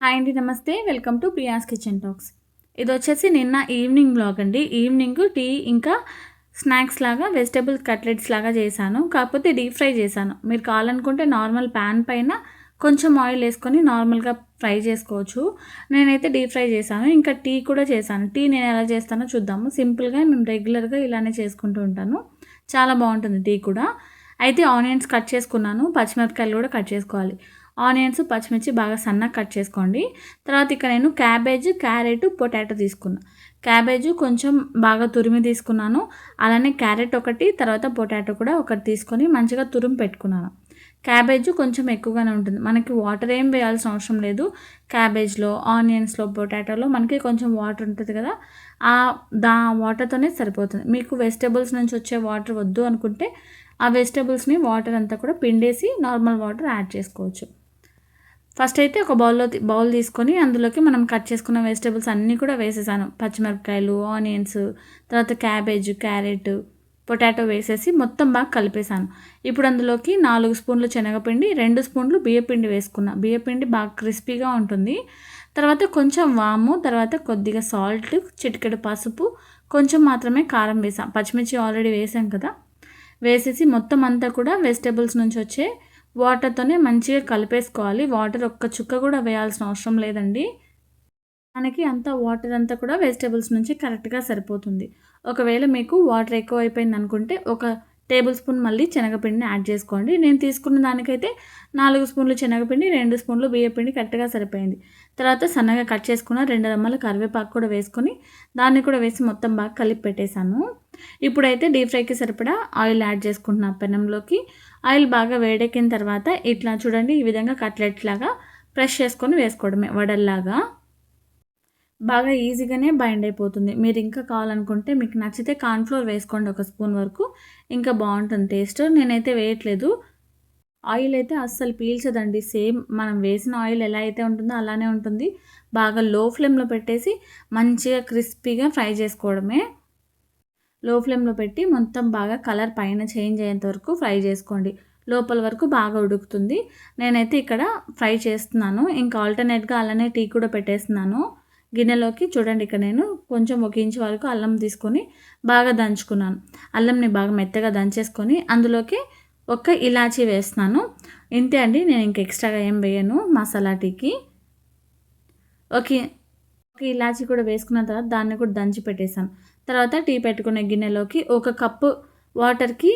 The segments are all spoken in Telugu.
హాయ్ అండి. నమస్తే. Welcome to Priya's kitchen talks. ఇదొచ్చేసి నిన్న ఈవినింగ్ వ్లాగ్ అండి. ఈవినింగ్ టీ ఇంకా స్నాక్స్ లాగా వెజిటబుల్ కట్లెట్స్ లాగా చేశాను. కాకపోతే డీప్ ఫ్రై చేశాను. మీరు కావాలనుకుంటే నార్మల్ ప్యాన్ పైన కొంచెం ఆయిల్ వేసుకొని నార్మల్గా ఫ్రై చేసుకోవచ్చు. నేనైతే డీప్ ఫ్రై చేశాను. ఇంకా టీ కూడా చేశాను. టీ నేను ఎలా చేస్తానో చూద్దాము. సింపుల్గా మేము రెగ్యులర్గా ఇలానే చేసుకుంటూ ఉంటాను. చాలా బాగుంటుంది టీ కూడా. అయితే ఆనియన్స్ కట్ చేసుకున్నాను. పచ్చిమిరపకాయలు కూడా కట్ చేసుకోవాలి. ఆనియన్స్, పచ్చిమిర్చి బాగా సన్నగా కట్ చేసుకోండి. తర్వాత ఇక్కడ నేను క్యాబేజ్, క్యారెట్, పొటాటో తీసుకున్నా. క్యాబేజ్ కొంచెం బాగా తురిమి తీసుకున్నాను. అలానే క్యారెట్ ఒకటి, తర్వాత పొటాటో కూడా ఒకటి తీసుకొని మంచిగా తురిమి పెట్టుకున్నాను. క్యాబేజ్ కొంచెం ఎక్కువగానే ఉంటుంది. మనకి వాటర్ ఏం వేయాల్సిన అవసరం లేదు. క్యాబేజ్లో, ఆనియన్స్లో, పొటాటోలో మనకి కొంచెం వాటర్ ఉంటుంది కదా, వాటర్తోనే సరిపోతుంది. మీకు వెజిటేబుల్స్ నుంచి వచ్చే వాటర్ వద్దు అనుకుంటే ఆ వెజిటేబుల్స్ని వాటర్ అంతా కూడా పిండేసి నార్మల్ వాటర్ యాడ్ చేసుకోవచ్చు. ఫస్ట్ అయితే ఒక బౌల్ తీసుకొని అందులోకి మనం కట్ చేసుకున్న వెజిటేబుల్స్ అన్నీ కూడా వేసేసాను. పచ్చిమిరపకాయలు, ఆనియన్స్, తర్వాత క్యాబేజ్, క్యారెట్, పొటాటో వేసేసి మొత్తం బాగా కలిపేసాను. ఇప్పుడు అందులోకి 4 స్పూన్లు శనగపిండి, 2 స్పూన్లు బియ్యపిండి వేసుకున్నా. బియ్యపిండి బాగా క్రిస్పీగా ఉంటుంది. తర్వాత కొంచెం వాము, తర్వాత కొద్దిగా సాల్ట్, చిటికెడు పసుపు, కొంచెం మాత్రమే కారం వేసాం. పచ్చిమిర్చి ఆల్రెడీ వేసాం కదా, వేసేసి మొత్తం అంతా కూడా వెజిటేబుల్స్ నుంచి వచ్చే వాటర్తోనే మంచిగా కలిపేసుకోవాలి. వాటర్ ఒక్క చుక్క కూడా వేయాల్సిన అవసరం లేదండి. మనకి అంతా వాటర్ అంతా కూడా వెజిటేబుల్స్ నుంచి కరెక్ట్గా సరిపోతుంది. ఒకవేళ మీకు వాటర్ ఎక్కువ అయిపోయింది అనుకుంటే ఒక టేబుల్ స్పూన్ మళ్ళీ శనగపిండిని యాడ్ చేసుకోండి. నేను తీసుకున్న దానికైతే 4 స్పూన్లు శనగపిండి, 2 స్పూన్లు బియ్యపిండి కరెక్ట్గా సరిపోయింది. తర్వాత సన్నగా కట్ చేసుకున్న 2 రెమ్మల కరివేపాకు కూడా వేసుకొని దాన్ని కూడా వేసి మొత్తం బాగా కలిపి పెట్టేశాను. ఇప్పుడైతే డీప్ ఫ్రైకి సరిపడా ఆయిల్ యాడ్ చేసుకుంటున్నా పెనంలోకి. ఆయిల్ బాగా వేడెక్కిన తర్వాత ఇట్లా చూడండి, ఈ విధంగా కట్లెట్ లాగా ప్రెస్ చేసుకొని వేసుకోవడమే, వడల్లాగా. బాగా ఈజీగానే బైండ్ అయిపోతుంది. మీరు ఇంకా కావాలనుకుంటే మీకు నచ్చితే కార్న్‌ఫ్లోర్ వేసుకోండి ఒక స్పూన్ వరకు. ఇంకా బాగుంటుంది టేస్ట్. నేనైతే వేయట్లేదు. ఆయిల్ అయితే అస్సలు పీల్చదండి. సేమ్ మనం వేసిన ఆయిల్ ఎలా అయితే ఉంటుందో అలానే ఉంటుంది. బాగా లో ఫ్లేమ్‌లో పెట్టేసి మంచిగా క్రిస్పీగా ఫ్రై చేసుకోవడమే. లో ఫ్లేమ్‌లో పెట్టి మొత్తం బాగా కలర్ పైన చేంజ్ అయ్యేంత వరకు ఫ్రై చేసుకోండి. లోపల వరకు బాగా ఉడుకుతుంది. నేనైతే ఇక్కడ ఫ్రై చేస్తున్నాను. ఇంకా ఆల్టర్‌నేట్‌గా అలానే టీ కూడా పెట్టేస్తున్నాను. గిన్నెలోకి చూడండి, ఇక్కడ నేను కొంచెం 1 ఇంచ్ వరకు అల్లం తీసుకొని బాగా దంచుకున్నాను. అల్లంని బాగా మెత్తగా దంచేసుకొని అందులోకి ఒక ఇలాచీ వేస్తున్నాను. ఇంతే అండి. నేను ఇంక ఎక్స్ట్రాగా ఏం వేయను మసాలా టీకి. ఓకే. ఒక ఇలాచీ కూడా వేసుకున్న తర్వాత దాన్ని కూడా దంచి పెట్టేసాను. తర్వాత టీ పెట్టుకునే గిన్నెలోకి ఒక కప్పు వాటర్‌కి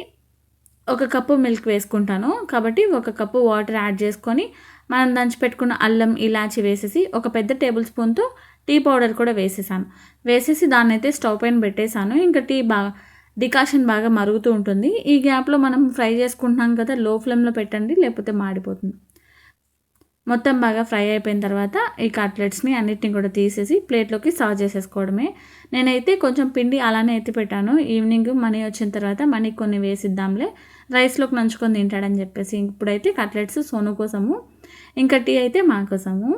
ఒక కప్పు మిల్క్ వేసుకుంటాను. కాబట్టి ఒక కప్పు వాటర్ యాడ్ చేసుకొని మనం దంచి పెట్టుకున్న అల్లం, ఇలాచీ వేసేసి ఒక పెద్ద టేబుల్ స్పూన్‌తో టీ పౌడర్ కూడా వేసేసాను. వేసేసి దాన్నైతే స్టవ్ పైన పెట్టేసాను. ఇంకా టీ డికాషన్ బాగా మరుగుతూ ఉంటుంది. ఈ గ్యాప్‌లో మనం ఫ్రై చేసుకుంటున్నాం కదా, లో ఫ్లేమ్‌లో పెట్టండి లేకపోతే మాడిపోతుంది. మొత్తం బాగా ఫ్రై అయిపోయిన తర్వాత ఈ కట్లెట్స్ని అన్నిటిని కూడా తీసేసి ప్లేట్లోకి సర్వ్ చేసేసుకోవడమే. నేనైతే కొంచెం పిండి అలానే ఎత్తి పెట్టాను. ఈవినింగ్ మనీ వచ్చిన తర్వాత మనీ కొన్ని వేసిద్దాంలే, రైస్లోకి నంచుకొని తింటాడని చెప్పేసి. ఇప్పుడైతే కట్లెట్స్ సోను కోసము, ఇంకా టీ అయితే మా కోసము.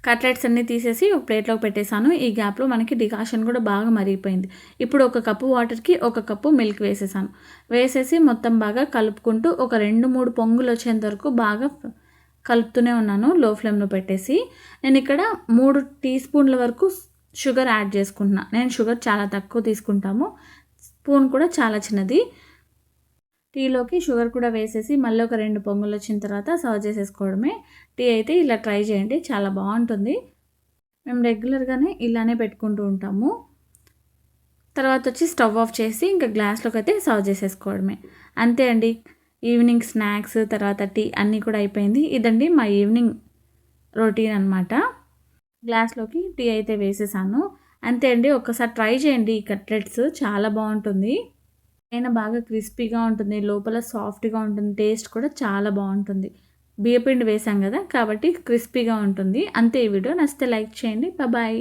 కట్లెట్స్ అన్నీ తీసేసి ఒక ప్లేట్లోకి పెట్టేశాను. ఈ గ్యాప్లో మనకి డికాషన్ కూడా బాగా మరిగిపోయింది. ఇప్పుడు ఒక కప్పు వాటర్కి ఒక కప్పు మిల్క్ వేసేసాను. వేసేసి మొత్తం బాగా కలుపుకుంటూ ఒక 2, 3 పొంగులు వచ్చేంత వరకు బాగా కలుపుతూనే ఉన్నాను లో ఫ్లేమ్లో పెట్టేసి. నేను ఇక్కడ 3 టీ స్పూన్ల వరకు షుగర్ యాడ్ చేసుకుంటున్నా. నేను షుగర్ చాలా తక్కువ తీసుకుంటాము. స్పూన్ కూడా చాలా చిన్నది. టీలోకి షుగర్ కూడా వేసేసి మళ్ళీ ఒక 2 పొంగులు వచ్చిన తర్వాత సర్వ్ చేసేసుకోవడమే. టీ అయితే ఇలా ట్రై చేయండి, చాలా బాగుంటుంది. మేము రెగ్యులర్గానే ఇలానే పెట్టుకుంటూ ఉంటాము. తర్వాత వచ్చి స్టవ్ ఆఫ్ చేసి ఇంకా గ్లాస్లోకి అయితే సర్వ్ చేసేసుకోవడమే. అంతే అండి. ఈవినింగ్ స్నాక్స్ తర్వాత టీ అన్నీ కూడా అయిపోయింది. ఇదండి మా ఈవినింగ్ రొటీన్ అనమాట. గ్లాస్లోకి టీ అయితే వేసేసాను. అంతే అండి. ఒక్కసారి ట్రై చేయండి. ఈ కట్లెట్స్ చాలా బాగుంటుంది. అయినా బాగా క్రిస్పీగా ఉంటుంది, లోపల సాఫ్ట్గా ఉంటుంది, టేస్ట్ కూడా చాలా బాగుంటుంది. బియ్యపిండి వేసాం కదా, కాబట్టి క్రిస్పీగా ఉంటుంది. అంతే. ఈ వీడియో నచ్చితే లైక్ చేయండి. బాయ్.